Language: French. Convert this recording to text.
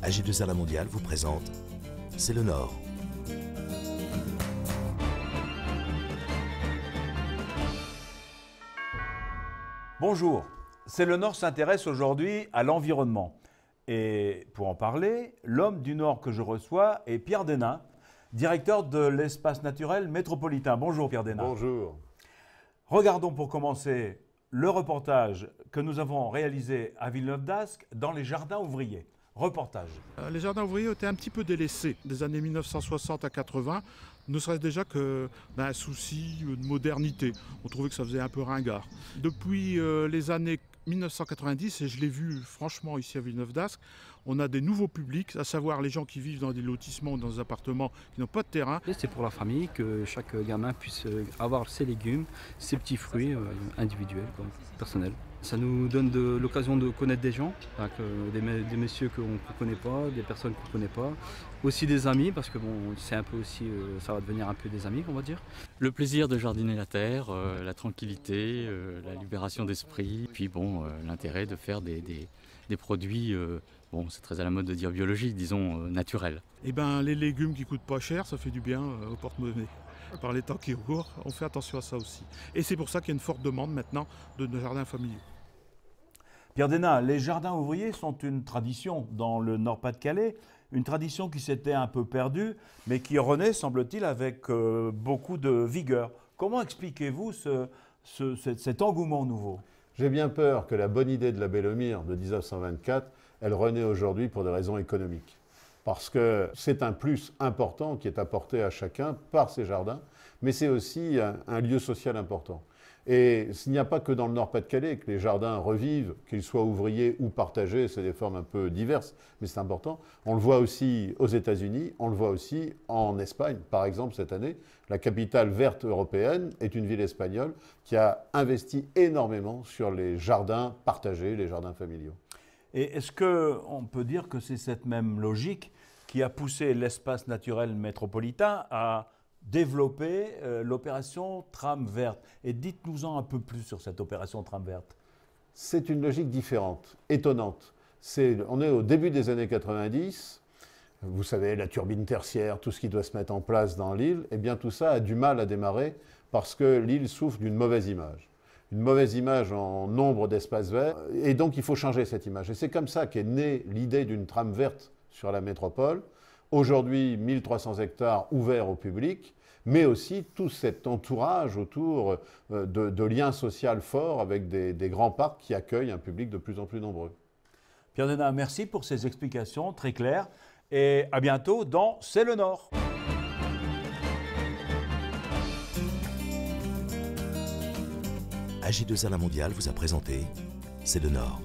AG2R La Mondiale vous présente C'est le Nord. Bonjour, C'est le Nord s'intéresse aujourd'hui à l'environnement. Et pour en parler, l'homme du Nord que je reçois est Pierre Denain, directeur de l'espace naturel métropolitain. Bonjour Pierre Denain. Bonjour. Regardons pour commencer le reportage que nous avons réalisé à Villeneuve-d'Ascq dans les jardins ouvriers. Reportage. Les jardins ouvriers étaient un petit peu délaissés des années 1960 à 80, ne serait-ce déjà qu'un souci de modernité. On trouvait que ça faisait un peu ringard. Depuis les années 1990, et je l'ai vu franchement ici à Villeneuve-d'Ascq, on a des nouveaux publics, à savoir les gens qui vivent dans des lotissements, dans des appartements qui n'ont pas de terrain. C'est pour la famille que chaque gamin puisse avoir ses légumes, ses petits fruits individuels, personnels. Ça nous donne l'occasion de connaître des gens, des messieurs qu'on ne connaît pas, des personnes qu'on ne connaît pas, aussi des amis, parce que bon, c'est un peu aussi, ça va devenir un peu des amis, on va dire. Le plaisir de jardiner la terre, la tranquillité, la libération d'esprit, puis bon, l'intérêt de faire des produits, bon, c'est très à la mode de dire biologiques, disons naturels. Et ben, les légumes qui coûtent pas cher, ça fait du bien au porte-monnaie. Par les temps qui courent, on fait attention à ça aussi. Et c'est pour ça qu'il y a une forte demande maintenant de nos jardins familiaux. Pierre Denain, les jardins ouvriers sont une tradition dans le Nord-Pas-de-Calais, une tradition qui s'était un peu perdue, mais qui renaît, semble-t-il, avec beaucoup de vigueur. Comment expliquez-vous cet engouement nouveau ? J'ai bien peur que la bonne idée de la Bellomire de 1924, elle renaît aujourd'hui pour des raisons économiques. Parce que c'est un plus important qui est apporté à chacun par ces jardins, mais c'est aussi un lieu social important. Et il n'y a pas que dans le Nord-Pas-de-Calais que les jardins revivent, qu'ils soient ouvriers ou partagés, c'est des formes un peu diverses, mais c'est important. On le voit aussi aux États-Unis, on le voit aussi en Espagne. Par exemple, cette année, la capitale verte européenne est une ville espagnole qui a investi énormément sur les jardins partagés, les jardins familiaux. Et est-ce qu'on peut dire que c'est cette même logique qui a poussé l'espace naturel métropolitain à développer l'opération Tram Verte? Et dites-nous-en un peu plus sur cette opération Tram Verte. C'est une logique différente, étonnante. On est au début des années 90. Vous savez, la turbine tertiaire, tout ce qui doit se mettre en place dans l'île, eh bien tout ça a du mal à démarrer parce que l'île souffre d'une mauvaise image. Une mauvaise image en nombre d'espaces verts, et donc il faut changer cette image. Et c'est comme ça qu'est née l'idée d'une trame verte sur la métropole. Aujourd'hui, 1300 hectares ouverts au public, mais aussi tout cet entourage autour de liens sociaux forts avec des grands parcs qui accueillent un public de plus en plus nombreux. Pierre Denain, merci pour ces explications très claires, et à bientôt dans C'est le Nord. AG2R La Mondiale vous a présenté C'est le Nord.